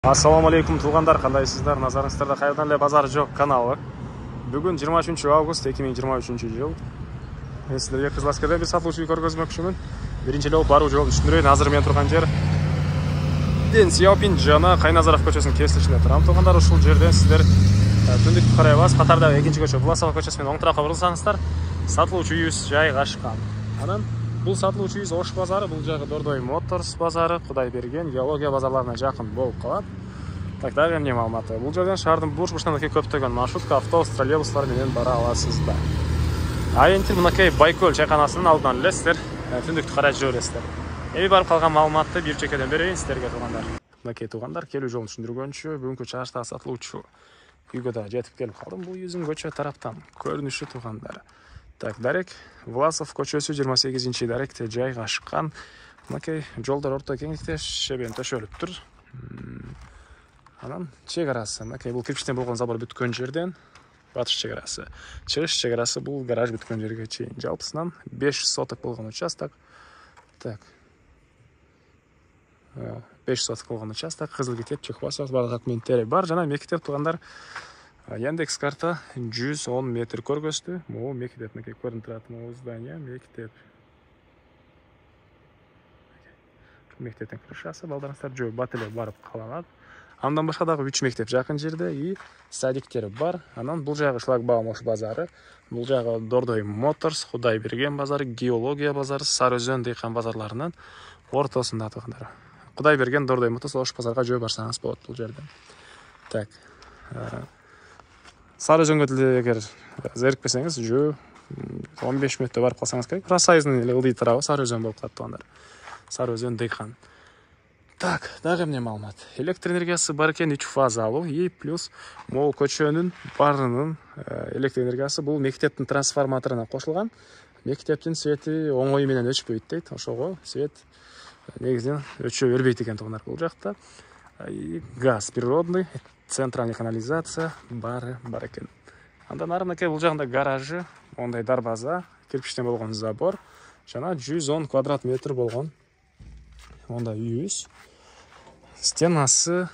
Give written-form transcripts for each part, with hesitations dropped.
Assalamu алейкум туғандар, қандайсыздар? Назарыңыздарда қайырдан эле базар жоқ каналы. Бүгін 23 август 2023 жыл. Мен сіздерге Кызыласкерде бір сатылушы үй көргөзмөкчүмүн. Биринчи эле баруу жолун түшүндүрөйүн. Азыр мен турган жер Ден Сяопин жана Кайназаров көчөсүнүн кесилишинде турам. Туғандар, ушул жерден сиздер түндүктү карайбыз. Катардагы экинчи көчө Власова көчөсү менен оң тарапка бурулсаңыздар, сатылуучу үйүбүз жайгашкан. Анан бул сатылуучу үйүбүз Ош базары, бул жагы Дордой Моторс базары, Кудайберген, геология базарларына жакын болуп калат. Так, дагы эмне маалыматы? Бул жерден шаардын бурч-бурчунан көптөгөн маршрутка, автобус, троллейбустар менен бара аласыздар. Айентин мынакей Байкөл чайканасынын алдынан эле сиздер түндүктү карай жибересиздер. Эми барып калган маалыматты бир чекеден берейин сиздерге тугандар. Мынакей тугандар, келүү жолун түшүндүргөнчү, бүгүнкү чыгыштагы сатылуучу үйгө да жетип келип калдым. Бул үйүбүздүн көчө тараптан көрүнүшү тугандар. Так, дарек Власов көчөсү 28-чи даректе жайгашкан. Мынакей жолдор орто кеңдикте шебен төшөлүптүр. Анан чек арасы, мынакей бул кирпичтен болгон забор бүткөн жерден батыш чек арасы, чыгыш чек арасы бул гараж бүткөн жерге чейин. Жалпысынан 5 соток болгон участок. Так. 5 соток болгон участок, кызыл китеп, чек басат, баардык документтери бар. Жана мектеп тугандар Яндекс карта 110 метр көргөздү. Могу мектеп, мынакей көрүнүп турат, могу здание, мектеп. Мектептин крышасы, балдарыңыздар жөө бат эле барып каланат. Андан башка дагы 3 мектеп жакын жерде и садиктер бар. Анан бул жагы Шлагбаум Ош базары, бул жагы Дордой Моторс, Кудайберген базары, геология базары, Сары Өзөн дыйкан базарларынын ортосунда тугандар. Кудайберген, Дордой Моторс, Ош базарга жөө барсаңыз болот бул жерден. Так. Сары Өзөнгө деле эгер зерикпесеңиз, жөө 15 мүнөттө барып калсаңыз керек. Расайыздын эле ылдый тарабы Сары Өзөн болуп калат тугандар. Сары Өзөн дыйкан. Так, дагы эмне маалымат? Электр энергиясы бар экен, 3 фазалуу и плюс могу көчөнүн баарынын электр энергиясы бул мектептин трансформаторуна кошулган. Мектептин свети оңой менен өчпөйт дейт. Ошого свет негизинен өчө бербейт экен тугандар бул жакта. Газ природный, центральный канализация бар экен. Андан ары мынакей бул жагында гаражы, ондай дарбаза, кирпичтен болгон забор, жана 110 квадрат метр болгон ондай үйүбүз. Стенасы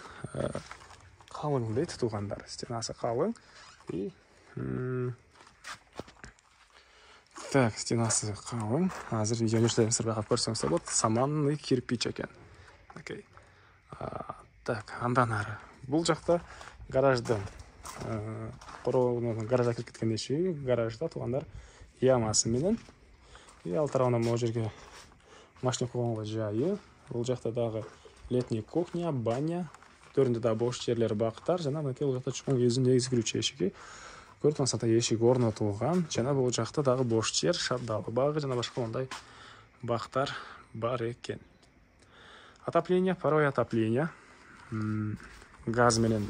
калың дейт тугандар. Стенасы калың. И так, стенасы калың. Азыр видеону сиздер байкап көрсөңүздөр болот. Саманный кирпич экен. Окей. Так, андан ары. Бул жакта гараждын гаражга кирип кеткен эшиги, гаражда тугандар ямасы менен. И ал тарабынан могу жерге машина койгонго жайы. Бул жакта дагы летний кухня, баня, төрүндө да бош жерлер, бактар, жана мынакей бул жакта чоң негизи кирүүчү эшиги. Көрүп турсаңыздар, эшик орнотулган, жана бул жакта дагы бош жер, шабдалы багы жана башка мондай бактар бар экен. Отопление, паровое отопление, газ менен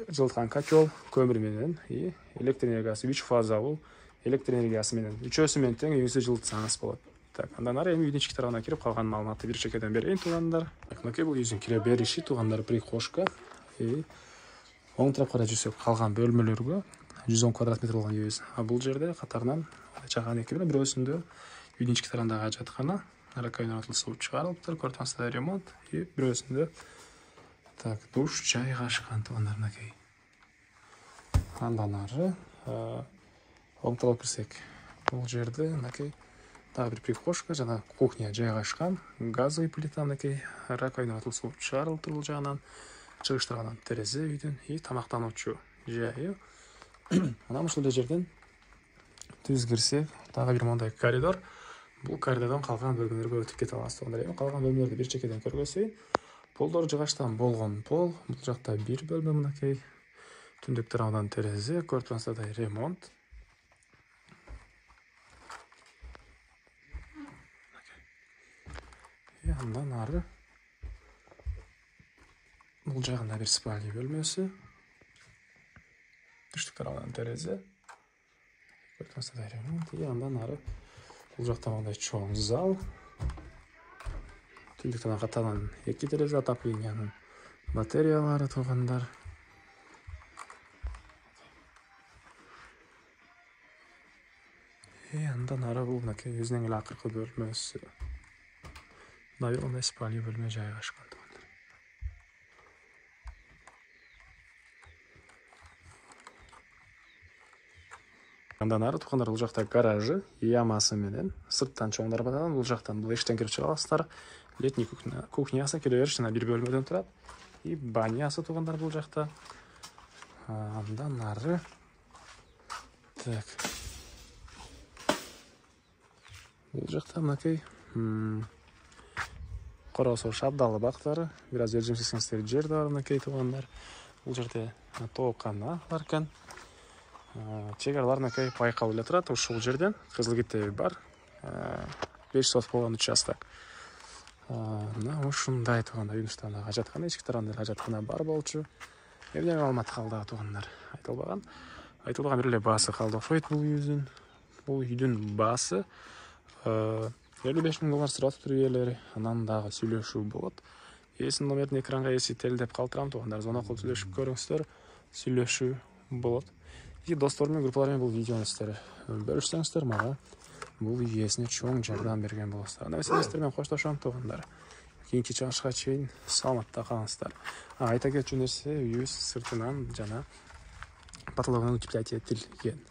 жылыткан котел, көмүр менен и электр энергиясы 3 фазалуу электр энергиясы менен үчөөсү менен тең үйүңүздү жылытсаңыз болот. Так, андан ары эми үйдүн ички тарабына кирип калган маалыматты бир чекеден берейин тугандар. Мынакей бул үйдүн кире бериши тугандар, прихожка. Оң тарапка карай жүрсөк калган бөлмөлөргө 110 квадрат метр болгон үйүбүз. А бул жерде катарынан чаган эки менен бирөөсүндө үйдүн ички тарабындагы жаткана, ракайна суу чыгарылыптыр, көрүп турсаңыздар ремонт и бирөөсүндө так, душ жайгашкан тугандар мынакей. Андан ары оң тарапка кирсек, бул жерде мынакей дагы бир прихожка жана кухня жайгашкан, газовый плита, мынакей ракайна суу чыгарылыптыр бул жагынан, чыгыш тарабынан терезе үйдүн и тамактануучу жайы. Анан ушул жерден түз кирсек, дагы бир мондай коридор. Бул коридордон калган бөлмөлөргө өтүп кете аласыз тугандар. Эми калган бөлмөлөрдү бир чекеден көргөзөйүн. Полдор жыгачтан болгон пол, бул жакта бир бөлмө мынакей. Түндүк тарабынан терезе, көрүп турсаңыздар, ремонт. Андан ары бул жагында бир спальня бөлмөсү. Түштүк тарабынан терезе. Көрүп турсаңыздар, ремонт. И андан ары бул жакта мындай чоң зал. Түндүк тарабынан катарынан 2 терезе, отопленияның батареялары тугандар. И андан ары бул мынакей өзүнүн эле акыркы бөлмөсү. Мына бир мындай спальня бөлмө жайгашкан тугандар. Андан ары туугандар бул жакта гаражы, ямасы менен сырттан чоң дарбадан, бул жактан бул эшиктен кирип чыга аласыздар. Летний кухнясы кире бериш жана бир бөлмөдөн турат. И банясы туугандар бул жакта. Андан ары так. Бул жакта мынакей коросо шабдалы бактары, бир аз жержемсиздер жер да бар мынакей туугандар. Бул жерде тоокана бар экен. Чегарлар мынакей байкалып эле турат ушул жерден. Кызыл китеби бар. 5 сот болгон участок. Мына ушундай туугандар, Юнустанда ажаткана, эчки тарабында ажаткана бар болчу. Эмне маалымат калды туугандар? Айтылбаган бир эле баасы калды окшойт бул үйдүн. Бул үйдүн баасы 55 000 доллар сурап туруп ээлери. Анан дагы сүйлөшүү болот. Эсин номерин экранга эсителдеп калтырам туугандар. Зона кылып сүйлөшүп көрүңүздөр. Сүйлөшүү болот. И достор менен, группалар менен бул видеону сиздер бөлүшсөңүздөр, мага бул ээсине чоң жардам берген болосуздар. Анда сиздер менен коштошом туугандар. Кийинки чыгышка чейин саламатта калыңыздар. Айта кетчү нерсе, үйүбүз сыртынан жана потологунан утеплять этилген.